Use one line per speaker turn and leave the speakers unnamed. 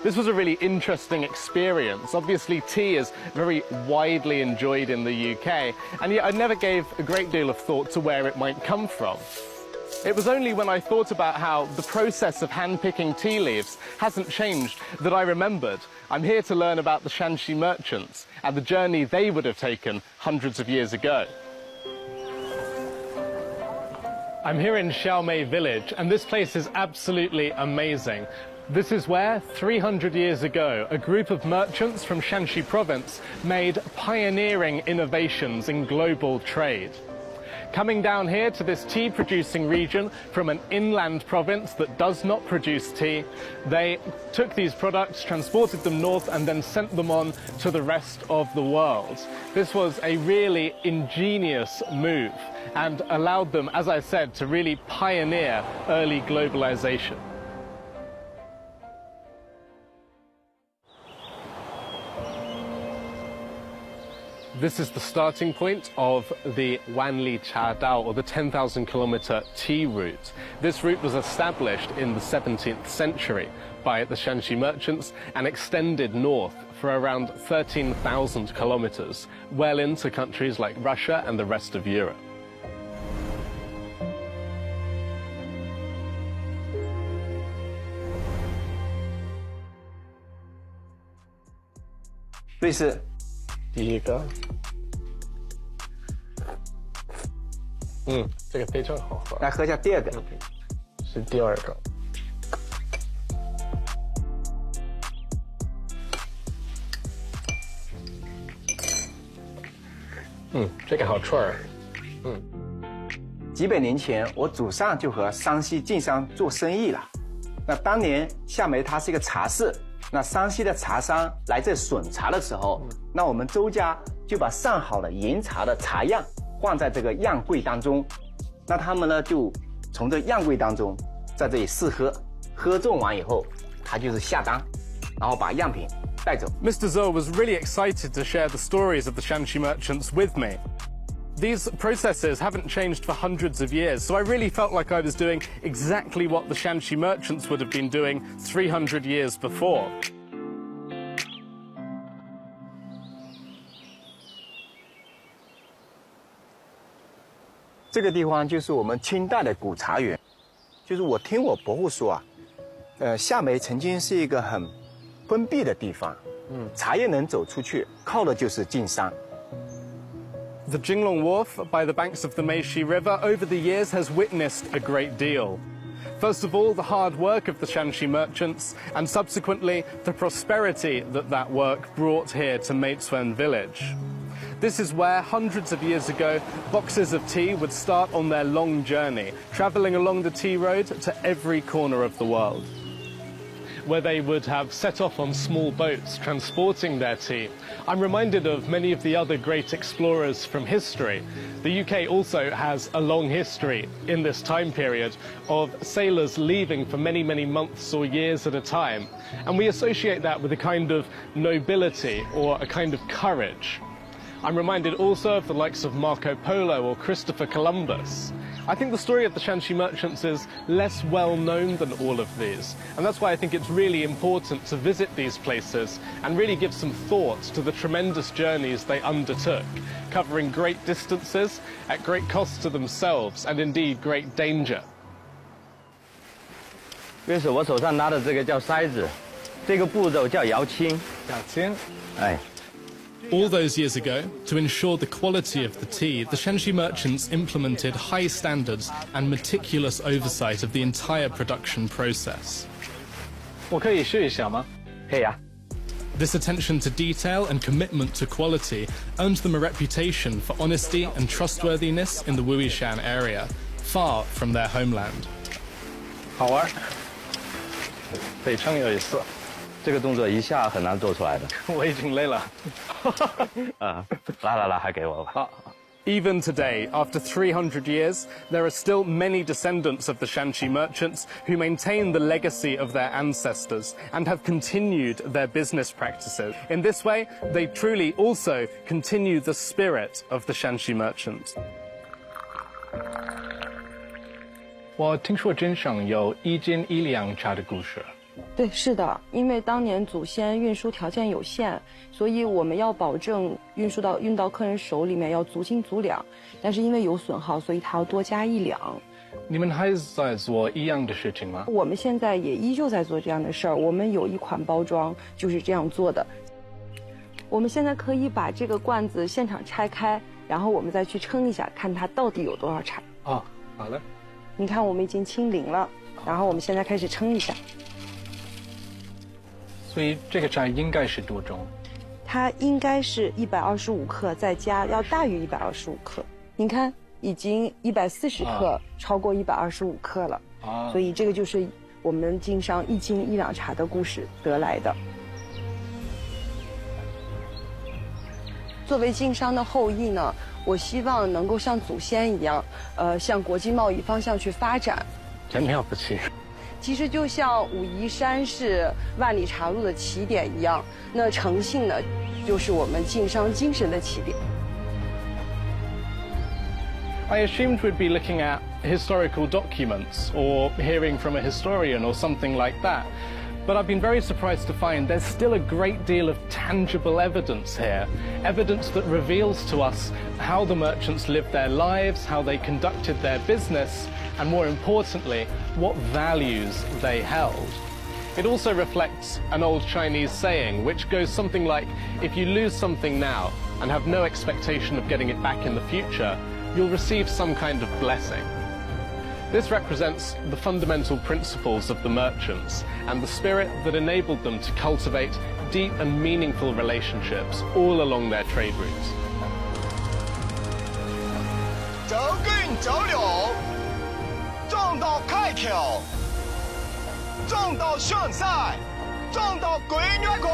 This was a really interesting experience. Obviously, tea is very widely enjoyed in the UK, and yet I never gave a great deal of thought to where it might come from. It was only when I thought about how the process of hand-picking tea leaves hasn't changed that I remembered I'm here to learn about the Shanxi merchants and the journey they would have taken hundreds of years ago. I'm here in Xiaomei village, and this place is absolutely amazing. This is where, 300 years ago, a group of merchants from Shanxi province made pioneering innovations in global trade. Coming down here to this tea-producing region from an inland province that does not produce tea, they took these products, transported them north, and then sent them on to the rest of the world. This was a really ingenious move and allowed them, as I said, to really pioneer early globalization. This is the starting point of the Wanli Cha Dao, or the 10,000-kilometer tea route. This route was established in the 17th century by the Shanxi merchants and extended north for around 13,000 kilometers, well into countries like Russia and the rest of Europe.
This is
第一个，这个非常好喝。
来喝一下第二个，
是第二个。这个好脆儿。
几百年前，我祖上就和山西晋商做生意了。那当年夏梅它是一个茶市，那山西的茶商来这选茶的时候，那我们周家就把上好的岩茶的茶样放在这个样柜当中，那他们呢就从这样柜当中在这里试喝，喝中完以后，他就是下单，然后把样品带走。
Mr. Zhou was really excited to share the stories of the Shanxi merchants with me. These processes haven't changed for hundreds of years, so I really felt like I was doing exactly what the Shanxi merchants would have been doing 300 years before.
这个地方就是我们清代的古茶园，就是我听我伯父说啊，夏梅曾经是一个很封闭的地方，茶叶能走出去，靠的就是晋商。
The Jinglong Wharf by the banks of the Meiji River over the years has witnessed a great deal. First of all, the hard work of the Shanxi merchants, and subsequently the prosperity that work brought here to Meizhuan village. This is where, hundreds of years ago, boxes of tea would start on their long journey, travelling along the tea road to every corner of the world, where they would have set off on small boats transporting their tea. I'm reminded of many of the other great explorers from history. The UK also has a long history in this time period of sailors leaving for many, many months or years at a time. And we associate that with a kind of nobility or a kind of courage. I'm reminded also of the likes of Marco Polo or Christopher Columbus. I think the story of the Shanxi merchants is less well known than all of these, and that's why I think it's really important to visit these places and really give some thought to the tremendous journeys they undertook, covering great distances at great cost to themselves and indeed great danger.
这是我手上拿的这个叫筛子，这个步骤叫摇青。
摇青。
哎。
All those years ago, to ensure the quality of the tea, the Shanxi merchants implemented high standards and meticulous oversight of the entire production process.
我可以试一下吗？
可以啊。
This attention to detail and commitment to quality earned them a reputation for honesty and trustworthiness in the Wuishan area, far from their homeland.
好玩，非常有意思。
这个动作一下很难做出来的。
我已经累了。
来，还给我吧。
Even today, after 300 years, there are still many descendants of the Shanxi merchants who maintain the legacy of their ancestors and have continued their business practices. In this way, they truly also continue the spirit of the Shanxi merchants.
我听说镇上有一斤一两茶的故事。
对，是的，因为当年祖先运输条件有限，所以我们要保证运到客人手里面要足斤足两，但是因为有损耗，所以它要多加1两。
你们还在做一样的事情吗？
我们现在也依旧在做这样的事儿，我们有一款包装就是这样做的。我们现在可以把这个罐子现场拆开，然后我们再去称一下，看它到底有多少茶。
哦，好了。
你看我们已经清零了，然后我们现在开始称一下。
所以这个茶应该是多重？
它应该是125克，再加要大于125克。您看，已经140克，超过125克了。所以这个就是我们经商1斤1两茶的故事得来的。作为经商的后裔呢，我希望能够像祖先一样，向国际贸易方向去发展。
真了不起。
其实就像武夷山是万里茶路的起点一样，那诚信呢，就是我们经商精神的起点。
I assumed we'd be looking at historical documents or hearing from a historian or something like that. But I've been very surprised to find there's still a great deal of tangible evidence here. Evidence that reveals to us how the merchants lived their lives, how they conducted their business, and more importantly, what values they held. It also reflects an old Chinese saying, which goes something like, if you lose something now and have no expectation of getting it back in the future, you'll receive some kind of blessing. This represents the fundamental principles of the merchants and the spirit that enabled them to cultivate deep and meaningful relationships all along their trade routes.
走近走了，撞到开桥，撞到上赛，撞到鬼女国。